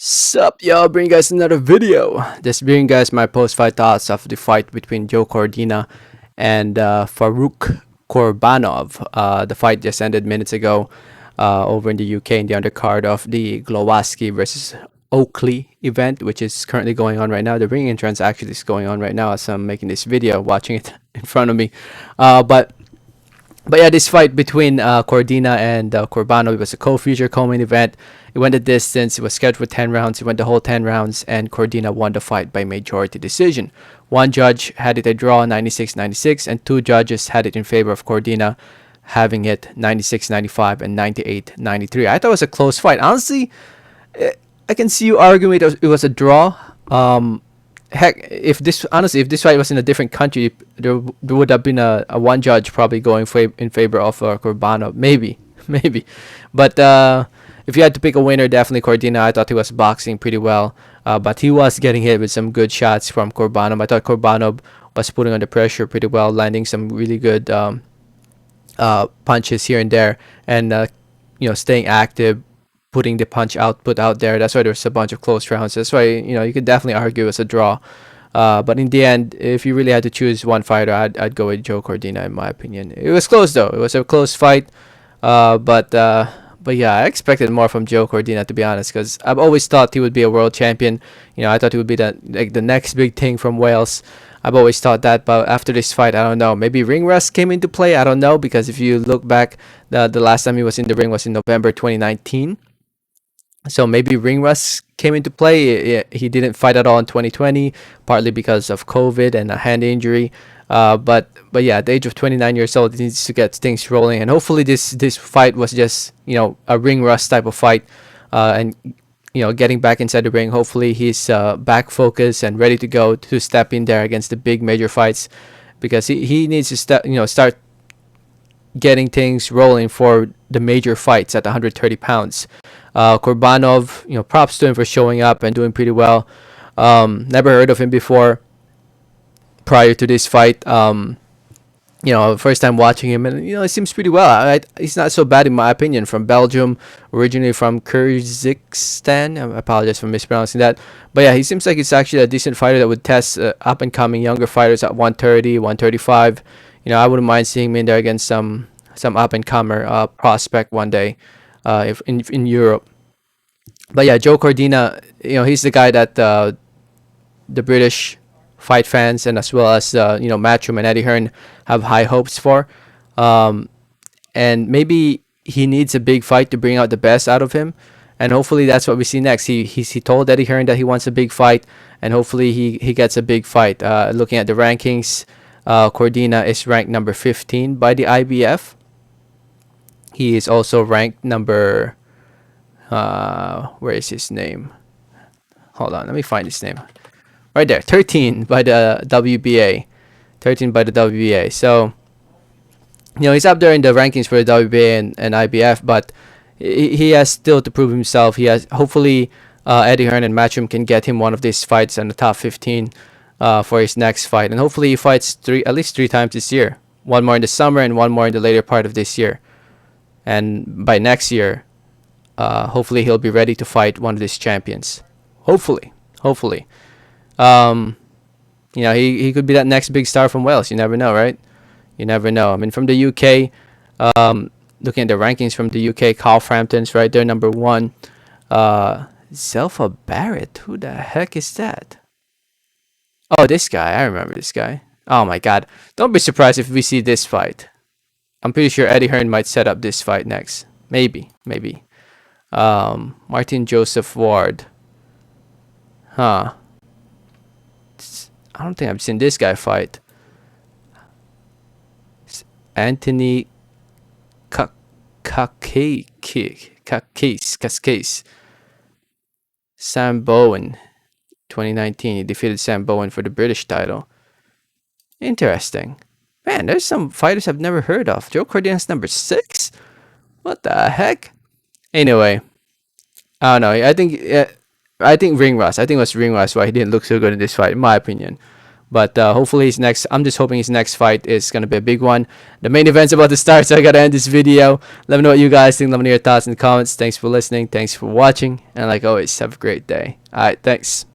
Sup, y'all, bring you guys another video. Just bring you guys my post-fight thoughts of the fight between Joe Cordina and Faroukh Kourbanov. The fight just ended minutes ago over in the UK in the undercard of the Glowaski versus Oakley event, which is currently going on right now. The ring entrance actually is going on right now as I'm making this video, watching it in front of me. But yeah, this fight between Cordina and Kourbanov was a co-feature co-main event. It went the distance. It was scheduled for 10 rounds. It went the whole 10 rounds, and Cordina won the fight by majority decision. One judge had it a draw, 96-96, and two judges had it in favor of Cordina, having it 96-95 and 98-93. I thought it was a close fight. Honestly, I can see you arguing it was a draw. Heck, if this fight was in a different country, there would have been a one judge probably going in favor of Kourbanov, maybe, maybe. But if you had to pick a winner, definitely Cordina. I thought he was boxing pretty well, but he was getting hit with some good shots from Kourbanov. I thought Kourbanov was putting under pressure pretty well, landing some really good punches here and there, and staying active, putting the punch output out there. That's why there's a bunch of close rounds. That's why you could definitely argue it's a draw. But in the end, if you really had to choose one fighter, I'd go with Joe Cordina in my opinion. It was close though. It was a close fight. But yeah, I expected more from Joe Cordina, to be honest, because I've always thought he would be a world champion. I thought he would be the next big thing from Wales. I've always thought that, but after this fight, I don't know. Maybe ring rust came into play. I don't know, because if you look back, the last time he was in the ring was in November 2019. So maybe ring rust came into play. He didn't fight at all in 2020, partly because of COVID and a hand injury. But yeah, at the age of 29 years old, he needs to get things rolling. And hopefully this fight was just a ring rust type of fight, and getting back inside the ring. Hopefully he's back focused and ready to go to step in there against the big major fights, because he needs to start getting things rolling for the major fights at 130 pounds. Kourbanov, props to him for showing up and doing pretty well. Never heard of him before prior to this fight. First time watching him, and it seems pretty well. He's not so bad in my opinion. From Belgium, originally from Kyrgyzstan. I apologize for mispronouncing that. But yeah, he seems like he's actually a decent fighter that would test up and coming younger fighters at 130, 135. I wouldn't mind seeing him in there against some up and comer prospect one day, if in Europe. But yeah, Joe Cordina, he's the guy that the British fight fans, and as well as Matchroom and Eddie Hearn have high hopes for. And maybe he needs a big fight to bring out the best out of him, and hopefully that's what we see next. He told Eddie Hearn that he wants a big fight, and hopefully he gets a big fight. Looking at the rankings, Cordina is ranked number 15 by the IBF. He is also ranked number where is his name? Hold on, let me find his name. Right there, 13 by the WBA. 13 by the WBA. So, he's up there in the rankings for the WBA and IBF, but he has still to prove himself. He has, hopefully, Eddie Hearn and Matchroom can get him one of these fights in the top 15 for his next fight. And hopefully he fights at least three times this year. One more in the summer and one more in the later part of this year. And by next year, hopefully he'll be ready to fight one of these champions. Hopefully. He could be that next big star from Wales. You never know, right? You never know. I mean, from the UK, looking at the rankings from the UK, Carl Frampton's right there, number 1. Zelfa Barrett, who the heck is that? Oh, this guy. I remember this guy. Oh my God. Don't be surprised if we see this fight. I'm pretty sure Eddie Hearn might set up this fight next. Maybe. Martin Joseph Ward. Huh. I don't think I've seen this guy fight. Anthony Cascase. Sam Bowen. 2019. He defeated Sam Bowen for the British title. Interesting. Man, there's some fighters I've never heard of. Joe Cordina's number 6? What the heck? Anyway. I don't know. I think ring rust. I think it was ring rust why he didn't look so good in this fight, in my opinion. But hopefully his next, I'm just hoping his next fight is gonna be a big one. The main event's about to start, so I gotta end this video. Let me know what you guys think. Let me know your thoughts in the comments. Thanks for listening. Thanks for watching. And like always, have a great day. Alright, thanks.